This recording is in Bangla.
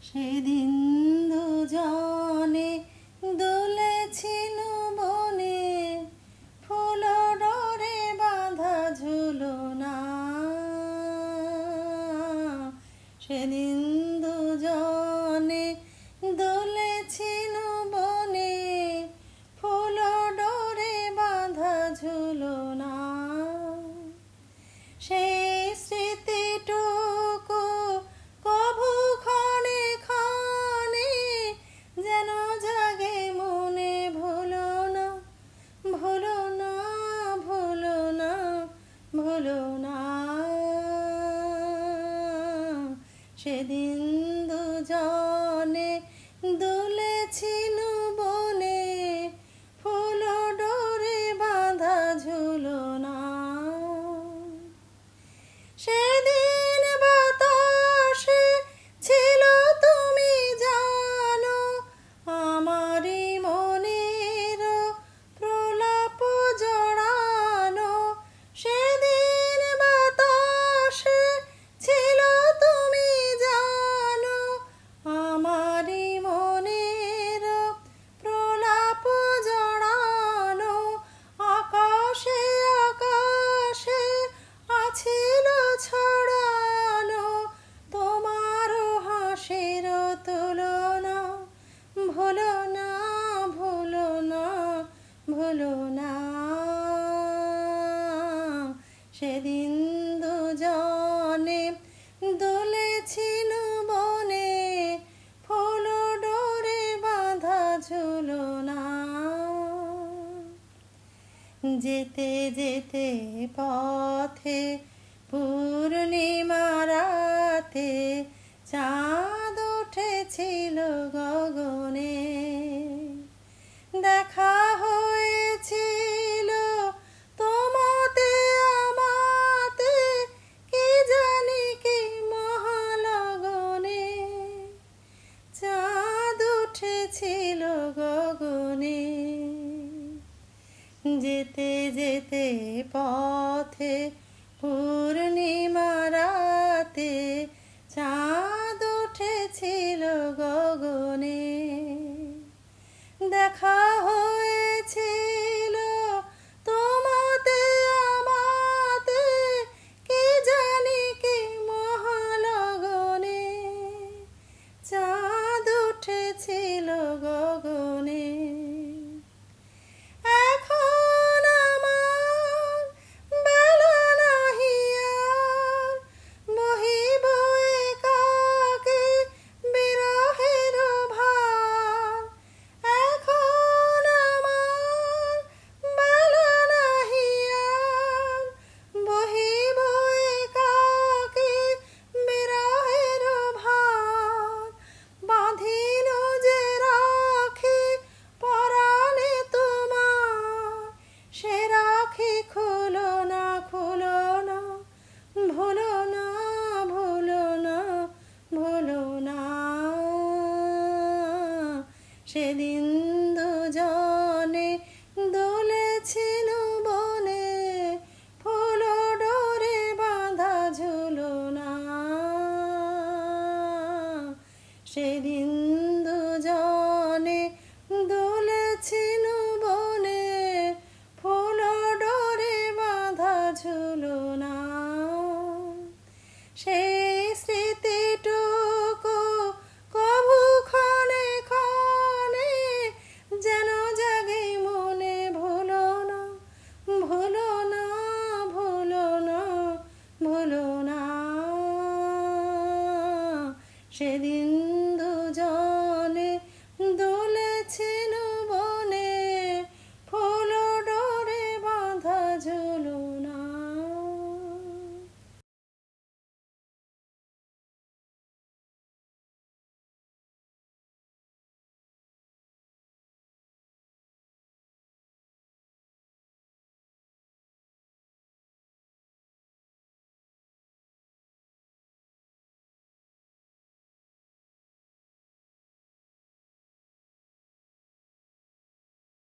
সেদিন দুজনে দুলেছিল বনে, ফুল ডোরে বাঁধা ঝুলনা। সেদিন দুজনে দুলেছিল বনে, ফুল ডোরে বাঁধা ঝুলনা। সেই স্মৃতিটুকু কভু ক্ষণে ক্ষণে যেন জাগে মনে। ভুলো না, ভুলো না, ভুলো না, ভুলো না। সেদিন দুজনে দুলেছিল বনে, ফুল ডোরে বাঁধা ঝুলনা। সেদিন বাতাসে ছিল তুমি জানো, আমারই মনের প্রলাপ জড়ানো। সেদিন বাতাসে ছিল তুমি জানো, আমারই মনের প্রলাপ জড়ানো। আকাশে আকাশে আছিল ছড়ানো তোমার হাসির তুলনা। ভুলো না, ভুলো না, ভুলো না। সেদিন দুজনে দুলেছিল বনে, ফুল ডোরে বাঁধা ঝুলনা। যেতে যেতে পথে পূর্ণিমা রাতে চাঁদ উঠেছিল গগনে। দেখা হয়েছিল তোমাতে আমাতে, কি জানি কি মহালগনে। চাঁদ উঠেছিল গগনে। যেতে যেতে পথে পূর্ণিমা রাতে চাঁদ উঠেছিল গগনে। দেখা হয়েছিল তোমাতে আমাতে, কি জানি কি মহালগনে। চাঁদ উঠেছিল গগনে। এখন আমার বেলা নাহি আর, বহিব একাকী বিরহের ভার। এখন আমার বেলা নাহি আর, বহিব একাকী বিরহের ভার। বাঁধিল যে রাখি পরাণে তোমার, সে রাখি খুলো না, খুলো না। ভুলো না, ভুলো না, ভুলো না। সেদিন দুজনে দুলেছিল বনে, ফুল ডোরে বাঁধা ঝুলনা। সেদিন দুজনে দুলেছিল বনে, ফুল ডোরে বাঁধা ঝুলনা। সেই স্মৃতিটুকু কভু ক্ষণে ক্ষণে যেন জাগে মনে। ভুলো না, ভুলো না, ভুলো না, ভুলো না। সেদিন দুজন